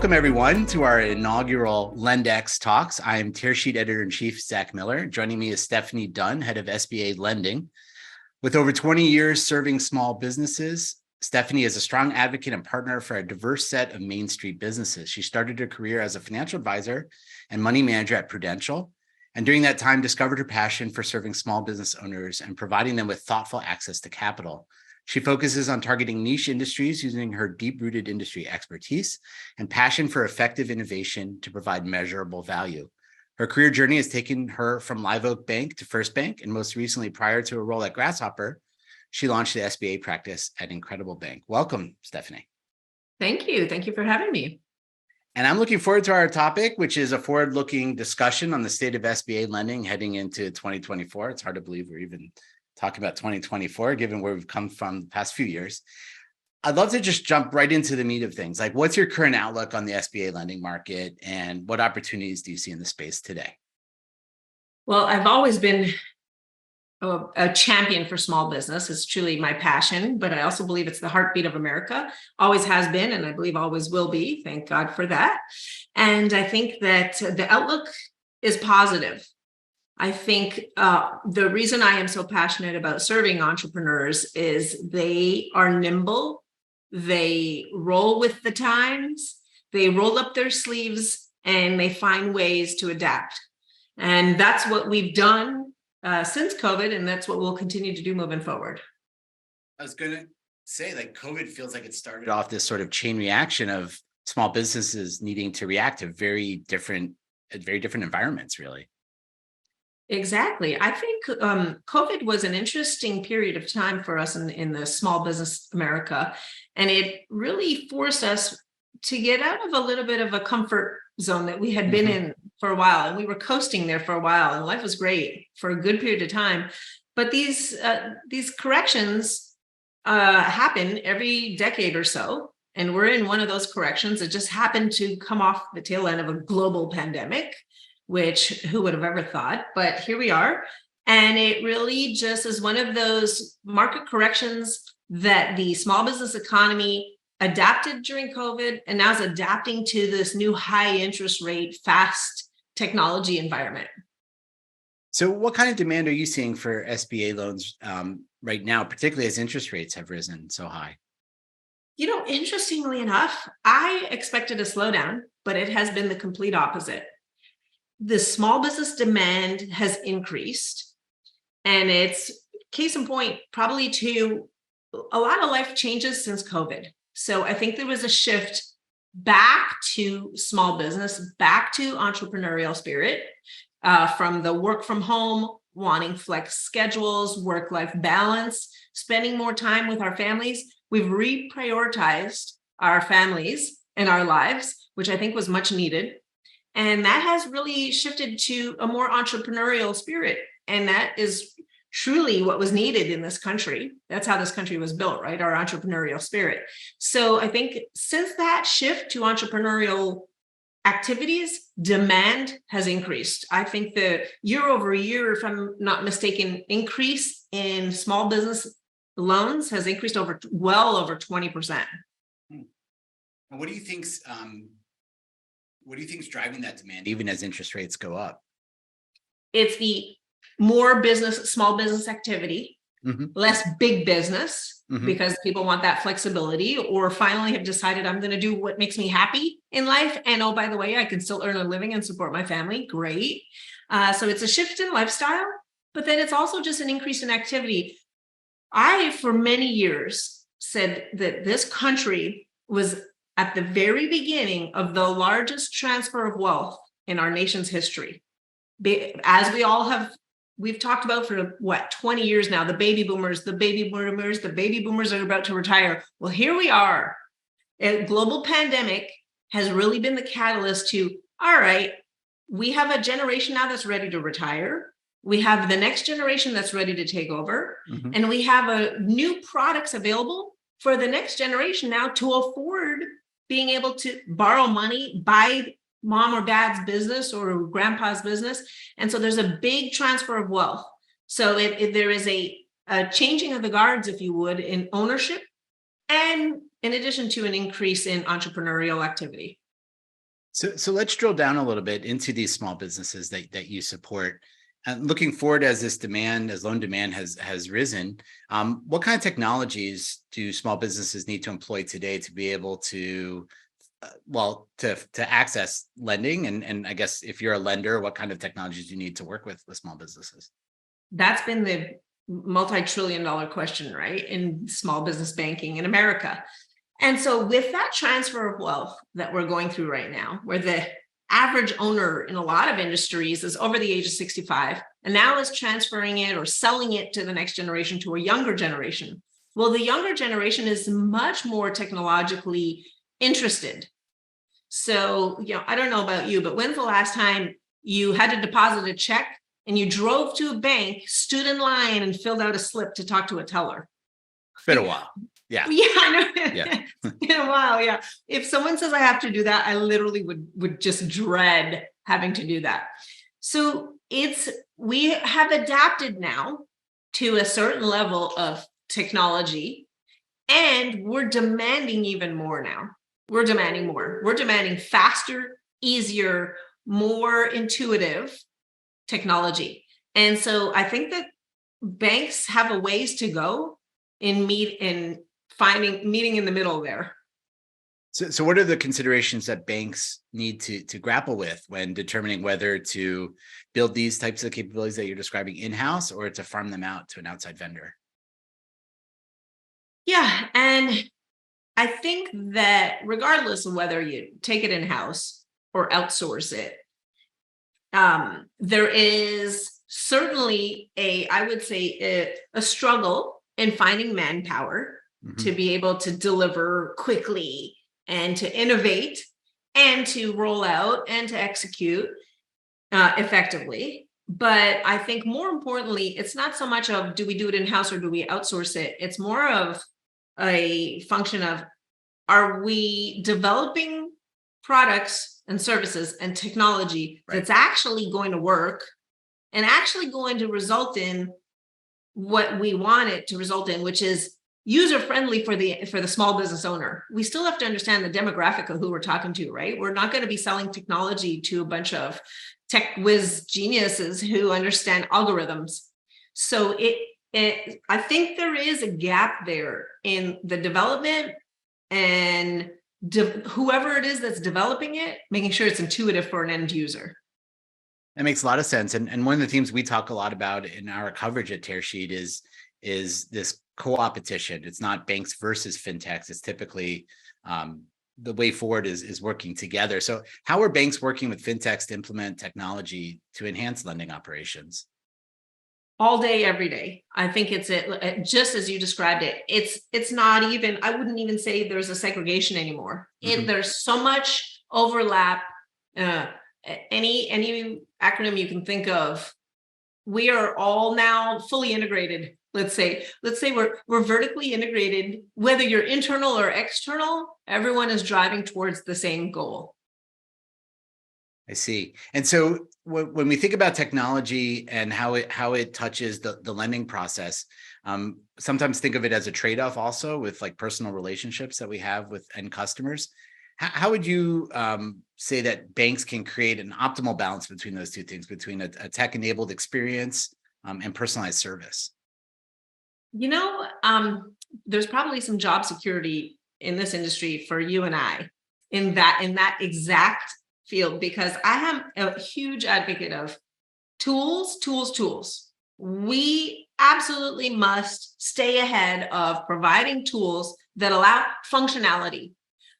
Welcome, everyone, to our inaugural LendX Talks. I am Tearsheet Editor-in-Chief Zach Miller. Joining me is Stephanie Dunn, head of SBA Lending. With over 20 years serving small businesses, Stephanie is a strong advocate and partner for a diverse set of Main Street businesses. She started her career as a financial advisor and money manager at Prudential, and during that time discovered her passion for serving small business owners and providing them with thoughtful access to capital. She focuses on targeting niche industries using her deep-rooted industry expertise and passion for effective innovation to provide measurable value. Her career journey has taken her from Live Oak Bank to First Bank, and most recently, prior to a role at Grasshopper, she launched the SBA practice at IncredibleBank. Welcome, Stephanie. Thank you. Thank you for having me. And I'm looking forward to our topic, which is a forward-looking discussion on the state of SBA lending heading into 2024. It's hard to believe we're even talking about 2024, given where we've come from the past few years. I'd love to just jump right into the meat of things. Like, what's your current outlook on the SBA lending market and what opportunities do you see in the space today? Well, I've always been a champion for small business. It's truly my passion, but I also believe it's the heartbeat of America. Always has been, and I believe always will be. Thank God for that. And I think that the outlook is positive. I think the reason I am so passionate about serving entrepreneurs is they are nimble, they roll with the times, they roll up their sleeves, and they find ways to adapt. And that's what we've done since COVID, and that's what we'll continue to do moving forward. I was going to say, like, COVID feels like it started off this sort of chain reaction of small businesses needing to react to very different environments, really. Exactly. I think COVID was an interesting period of time for us in the small business America, and it really forced us to get out of a little bit of a comfort zone that we had been in for a while, and we were coasting there for a while, and life was great for a good period of time. But these corrections happen every decade or so, and we're in one of those corrections. It just happened to come off the tail end of a global pandemic, which who would have ever thought, but here we are. And it really just is one of those market corrections that the small business economy adapted during COVID and now is adapting to this new high interest rate, fast technology environment. So what kind of demand are you seeing for SBA loans right now, particularly as interest rates have risen so high? You know, interestingly enough, I expected a slowdown, but it has been the complete opposite. The small business demand has increased, and it's case in point, probably to a lot of life changes since COVID. So I think there was a shift back to small business, back to entrepreneurial spirit, from the work from home, wanting flex schedules, work-life balance, spending more time with our families. We've reprioritized our families and our lives, which I think was much needed. And that has really shifted to a more entrepreneurial spirit. And that is truly what was needed in this country. That's how this country was built, right? Our entrepreneurial spirit. So I think since that shift to entrepreneurial activities, demand has increased. I think the year over year, if I'm not mistaken, increase in small business loans has increased well over 20%. And what do you think's driving that demand, even as interest rates go up? It's the more small business activity, less big business, because people want that flexibility, or finally have decided I'm going to do what makes me happy in life. And oh, by the way, I can still earn a living and support my family. Great. So it's a shift in lifestyle, but then it's also just an increase in activity. I, for many years, said that this country was at the very beginning of the largest transfer of wealth in our nation's history. As we've talked about for 20 years now, the baby boomers are about to retire. Well, here we are. A global pandemic has really been the catalyst to, all right, we have a generation now that's ready to retire. We have the next generation that's ready to take over. And we have new products available for the next generation now to afford being able to borrow money, buy mom or dad's business or grandpa's business. And so there's a big transfer of wealth. So there is a changing of the guards, if you would, in ownership, and in addition to an increase in entrepreneurial activity. So let's drill down a little bit into these small businesses that you support. And looking forward, as loan demand has risen, what kind of technologies do small businesses need to employ today to be able to, to access lending? And I guess if you're a lender, what kind of technologies do you need to work with small businesses? That's been the multi-trillion-dollar question, right, in small business banking in America. And so with that transfer of wealth that we're going through right now, where the average owner in a lot of industries is over the age of 65 and now is transferring it or selling it to the next generation, to a younger generation. Well, the younger generation is much more technologically interested. So, I don't know about you, but when's the last time you had to deposit a check and you drove to a bank, stood in line and filled out a slip to talk to a teller? It's been a while. Yeah. Yeah, I know. Yeah. It's been a while. Yeah. If someone says I have to do that, I literally would just dread having to do that. So we have adapted now to a certain level of technology, and we're demanding even more now. We're demanding more. We're demanding faster, easier, more intuitive technology. And so I think that banks have a ways to go in meeting in the middle there. So what are the considerations that banks need to grapple with when determining whether to build these types of capabilities that you're describing in-house or to farm them out to an outside vendor? Yeah. And I think that regardless of whether you take it in-house or outsource it, there is certainly I would say a struggle in finding manpower to be able to deliver quickly and to innovate and to roll out and to execute effectively. But I think more importantly, it's not so much of do we do it in-house or do we outsource it? It's more of a function of, are we developing products and services and technology that's actually going to work and actually going to result in what we want it to result in, which is user-friendly for the small business owner. We still have to understand the demographic of who we're talking to, right? We're not going to be selling technology to a bunch of tech whiz geniuses who understand algorithms. So I think there is a gap there in the development and whoever it is that's developing it, making sure it's intuitive for an end user. That makes a lot of sense. And one of the themes we talk a lot about in our coverage at Tearsheet is this co-opetition. It's not banks versus fintechs. It's typically the way forward is working together. So how are banks working with fintechs to implement technology to enhance lending operations? All day, every day. I think it's just as you described it. It's not even, I wouldn't even say there's a segregation anymore. There's so much overlap. Any acronym you can think of, we are all now fully integrated. Let's say we're vertically integrated, whether you're internal or external, everyone is driving towards the same goal. I see. And so when we think about technology and how it touches the lending process, sometimes think of it as a trade-off also with like personal relationships that we have with end customers. How would you say that banks can create an optimal balance between those two things, between a tech-enabled experience and personalized service? There's probably some job security in this industry for you and I in that exact field, because I am a huge advocate of tools. We absolutely must stay ahead of providing tools that allow functionality,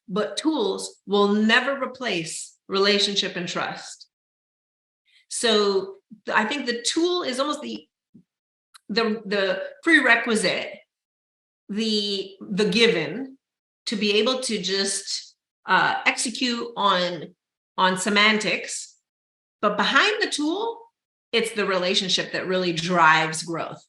but tools will never replace relationship and trust. So I think the tool is almost the prerequisite, the given to be able to just execute on semantics, but behind the tool, it's the relationship that really drives growth.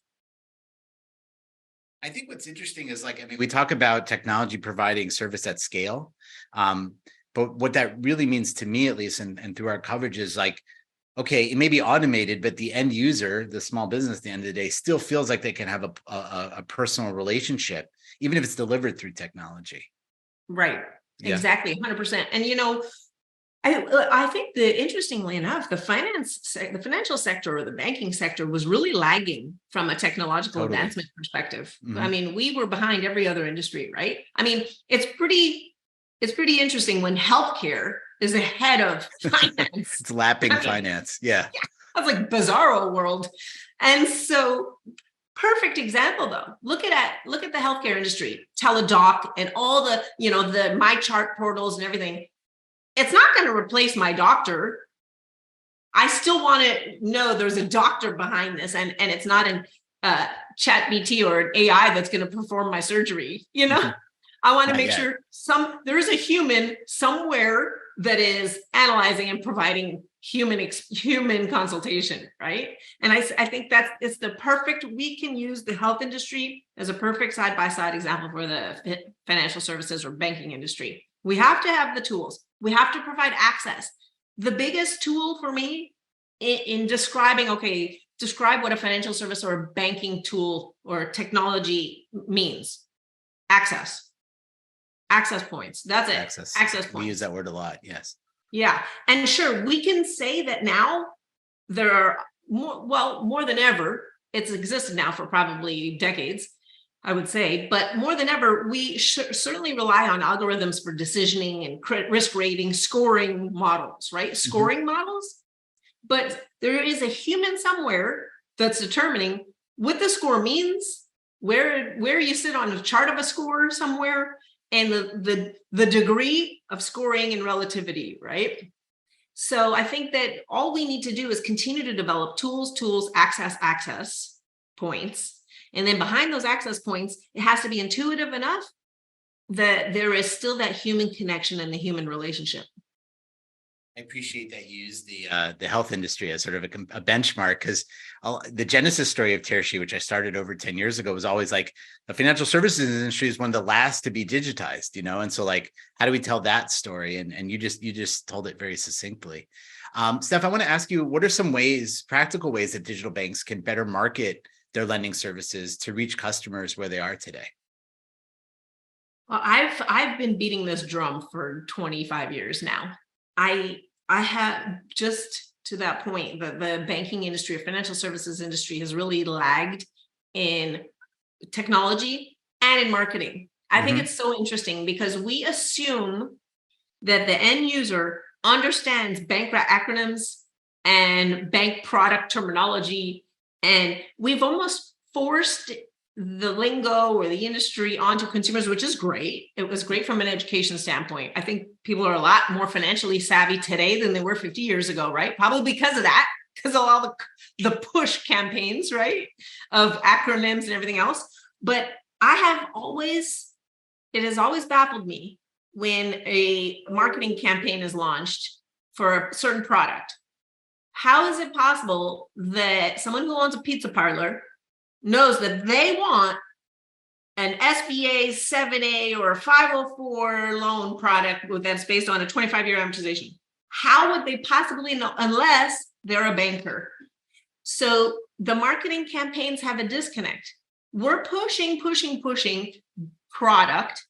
I think what's interesting is we talk about technology providing service at scale, but what that really means to me, at least, and through our coverage is okay, it may be automated, but the end user, the small business at the end of the day, still feels like they can have a personal relationship, even if it's delivered through technology. Right. Yeah. Exactly. 100%. And, I think that interestingly enough, the financial sector or the banking sector was really lagging from a technological advancement perspective. I mean, we were behind every other industry, right? I mean, it's pretty interesting when healthcare is ahead of finance. It's lapping finance. Yeah. That's like bizarro world. And so perfect example though. Look at the healthcare industry, Teladoc and all the, the My Chart portals and everything. It's not going to replace my doctor. I still want to know there's a doctor behind this, and it's not an ChatGPT or an AI that's going to perform my surgery. I want to make sure there is a human somewhere that is analyzing and providing human consultation, right? And I think it's the perfect. We can use the health industry as a perfect side-by-side example for the financial services or banking industry. We have to have the tools. We have to provide access. The biggest tool for me in describe what a financial service or a banking tool or technology means. Access points. That's it. Access points. We use that word a lot. Yes. Yeah. And sure, we can say that now there are more than ever. It's existed now for probably decades, I would say, but more than ever, we certainly rely on algorithms for decisioning and risk rating, scoring models, right? Scoring models. But there is a human somewhere that's determining what the score means, where you sit on a chart of a score somewhere, and the degree of scoring and relativity, right? So I think that all we need to do is continue to develop tools, access points. And then behind those access points, it has to be intuitive enough that there is still that human connection and the human relationship. I appreciate that you use the health industry as sort of a benchmark, because the genesis story of Tearsheet, which I started over 10 years ago, was always like the financial services industry is one of the last to be digitized, and so like, how do we tell that story? And you just told it very succinctly. Steph, I want to ask you, what are some practical ways that digital banks can better market their lending services to reach customers where they are today? Well, I've been beating this drum for 25 years now. I have, just to that point, the banking industry or financial services industry has really lagged in technology and in marketing. I think it's so interesting because we assume that the end user understands bank acronyms and bank product terminology, and we've almost forced the lingo or the industry onto consumers, which is great. It was great from an education standpoint. I think people are a lot more financially savvy today than they were 50 years ago, right? Probably because of that, because of all the push campaigns, right? Of acronyms and everything else. But it has always baffled me when a marketing campaign is launched for a certain product. How is it possible that someone who owns a pizza parlor knows that they want an SBA 7A or a 504 loan product that's based on a 25-year amortization? How would they possibly know unless they're a banker? So the marketing campaigns have a disconnect. We're pushing product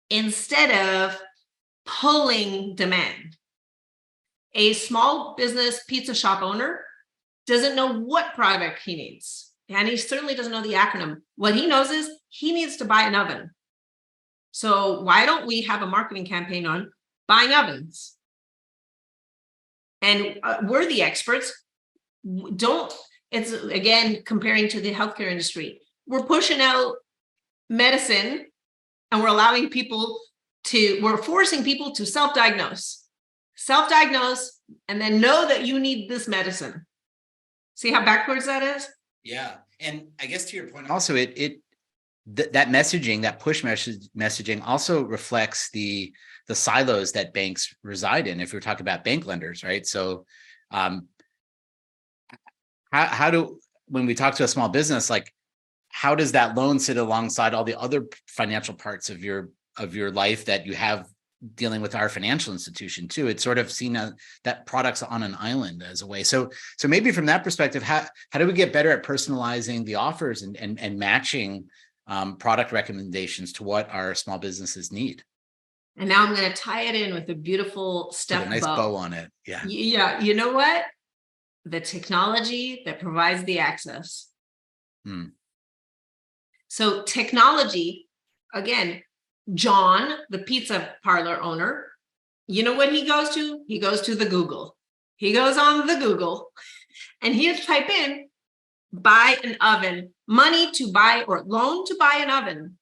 instead of pulling demand. A small business pizza shop owner doesn't know what product he needs. And he certainly doesn't know the acronym. What he knows is he needs to buy an oven. So why don't we have a marketing campaign on buying ovens? And we're the experts. It's again, comparing to the healthcare industry. We're pushing out medicine and we're forcing people to self-diagnose, and then know that you need this medicine. See how backwards that is? Yeah. And I guess to your point, also that messaging, that push messaging also reflects the silos that banks reside in. If we're talking about bank lenders, right? So when we talk to a small business, like, how does that loan sit alongside all the other financial parts of your life that you have dealing with our financial institution too? It's sort of seen that product's on an island as a way. So maybe from that perspective, how do we get better at personalizing the offers and matching product recommendations to what our small businesses need? And now I'm going to tie it in with a beautiful Put step a nice bow on it. Yeah. Yeah. You know what? The technology that provides the access. So technology, again, John, the pizza parlor owner, you know what he goes to? He goes to the Google. He goes on the Google and he'll type in buy an oven, money to buy or loan to buy an oven.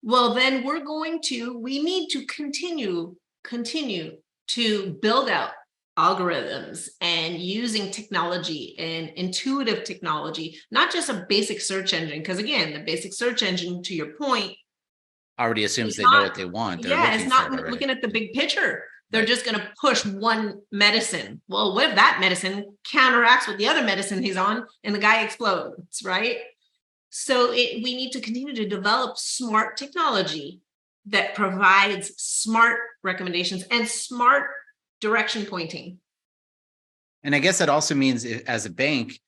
Well, then we need to continue to build out algorithms and using technology and intuitive technology, not just a basic search engine. Because again, the basic search engine, to your point, already assumes they know what they want. They're it's looking not for it already. looking at the big picture. They're just going to push one medicine. Well, what if that medicine counteracts with the other medicine he's on and the guy explodes, right? So we need to continue to develop smart technology that provides smart recommendations and smart direction pointing. And I guess that also means as a bank,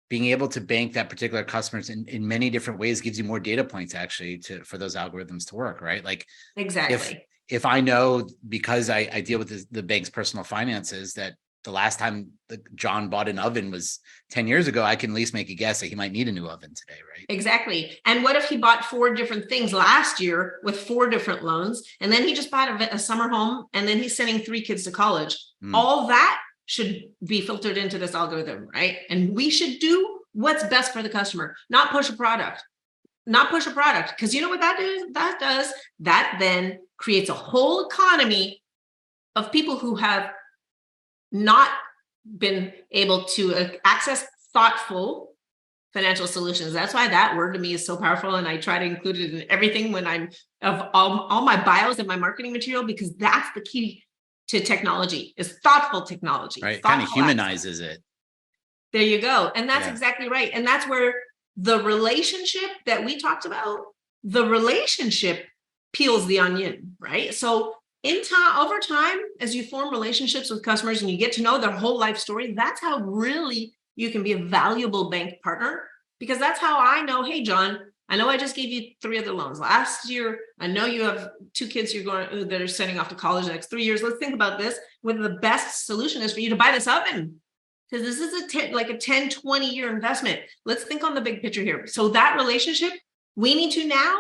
being able to bank that particular customers in many different ways gives you more data points actually for those algorithms to work, right? Like exactly. If I know, because I deal with the bank's personal finances, that the last time John bought an oven was 10 years ago, I can at least make a guess that he might need a new oven today, right? Exactly. And what if he bought 4 different things last year with 4 different loans, and then he just bought a summer home, and then he's sending 3 kids to college? All that should be filtered into this algorithm, right? And we should do what's best for the customer, not push a product. Because you know what that does? That then creates a whole economy of people who have not been able to access thoughtful financial solutions. That's why that word to me is so powerful. And I try to include it in everything when I'm of all my bios and my marketing material, because that's the key to technology, is thoughtful technology. Right. Kind of humanizes it. There you go. And that's exactly right. And that's where the relationship that we talked about, the relationship peels the onion, right? So over time, as you form relationships with customers and you get to know their whole life story, that's how really you can be a valuable bank partner. Because that's how I know, hey, John, I know I just gave you 3 other loans last year. I know you have 2 kids that are sending off to college the next 3 years. Let's think about this. Whether the best solution is for you to buy this oven, because this is a 10, 20-year investment. Let's think on the big picture here. So that relationship, we need to now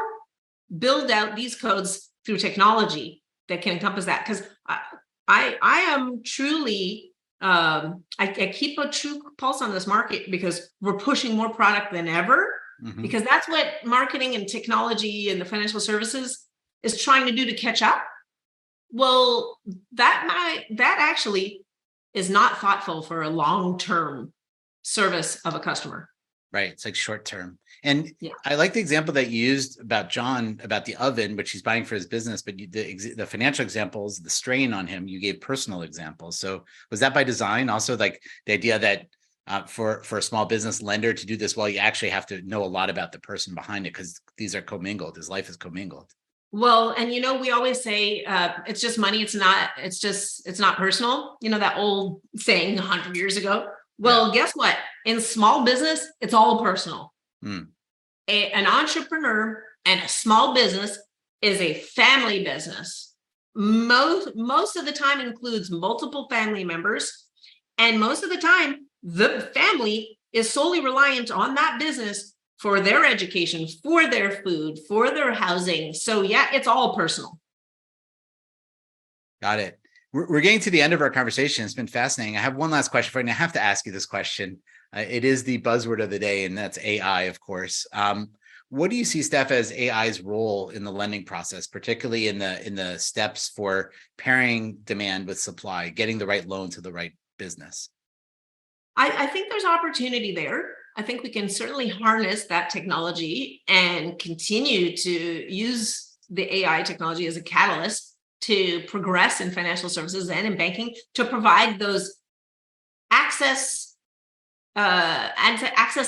build out these codes through technology that can encompass that. Because I am truly, I keep a true pulse on this market, because we're pushing more product than ever, because that's what marketing and technology and the financial services is trying to do to catch up. Well, that actually is not thoughtful for a long-term service of a customer. Right. It's like short-term. And I like the example that you used about John, about the oven, which he's buying for his business, but the financial examples, the strain on him, you gave personal examples. So was that by design? Also, like the idea that for a small business lender to do this, well, you actually have to know a lot about the person behind it, because these are commingled. His life is commingled. Well, and we always say it's just money. It's not personal. That old saying 100 years ago. Well, guess what? In small business, it's all personal. An entrepreneur and a small business is a family business. Most of the time includes multiple family members. And most of the time, the family is solely reliant on that business for their education, for their food, for their housing. So it's all personal. Got it. We're getting to the end of our conversation. It's been fascinating. I have one last question for you, and I have to ask you this question. It is the buzzword of the day, and that's AI, of course. What do you see, Steph, as AI's role in the lending process, particularly in the steps for pairing demand with supply, getting the right loan to the right business? I think there's opportunity there. I think we can certainly harness that technology and continue to use the AI technology as a catalyst to progress in financial services and in banking, to provide those access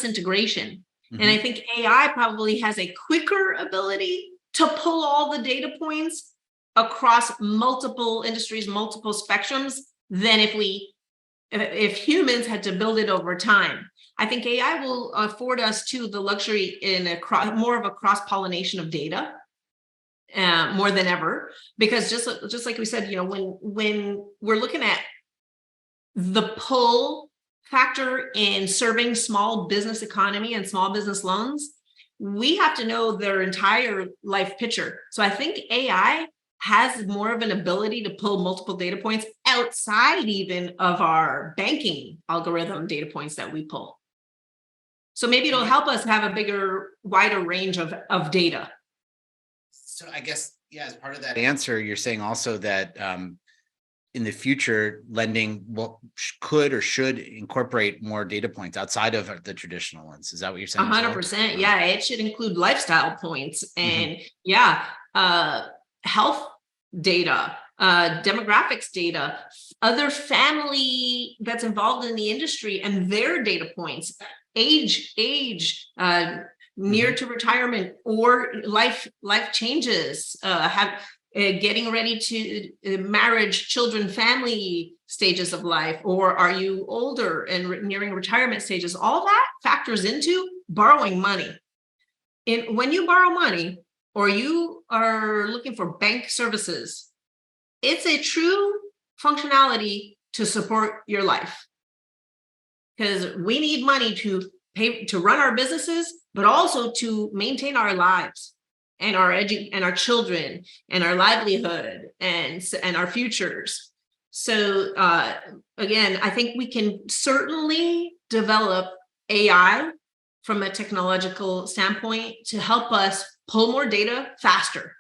integration. And I think AI probably has a quicker ability to pull all the data points across multiple industries, multiple spectrums, than if humans had to build it over time. I think AI will afford us too the luxury in more of a cross-pollination of data. more than ever, because just like we said, when we're looking at the pull factor in serving small business economy and small business loans, we have to know their entire life picture. So I think AI has more of an ability to pull multiple data points outside even of our banking algorithm data points that we pull. So maybe it'll help us have a bigger, wider range of data. So I guess, as part of that answer, you're saying also that in the future, lending could or should incorporate more data points outside of the traditional ones. Is that what you're saying? 100%. Yeah, it should include lifestyle points and health data, demographics data, other family that's involved in the industry and their data points, age, near to retirement or life changes, getting ready to marriage, children, family stages of life, or are you older and nearing retirement stages? All that factors into borrowing money. When you borrow money or you are looking for bank services, it's a true functionality to support your life, because we need money to pay to run our businesses, but also to maintain our lives and our children and our livelihood and our futures. So again, I think we can certainly develop AI from a technological standpoint to help us pull more data faster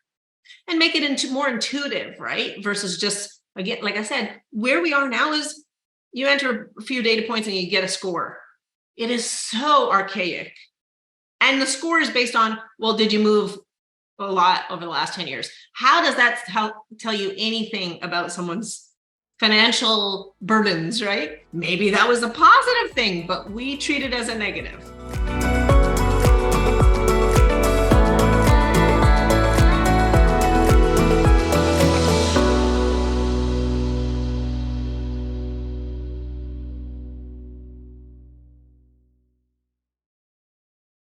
and make it more intuitive, right? Versus just, again, like I said, where we are now is you enter a few data points and you get a score. It is so archaic. And the score is based on, well, did you move a lot over the last 10 years? How does that tell you anything about someone's financial burdens, right? Maybe that was a positive thing, but we treat it as a negative.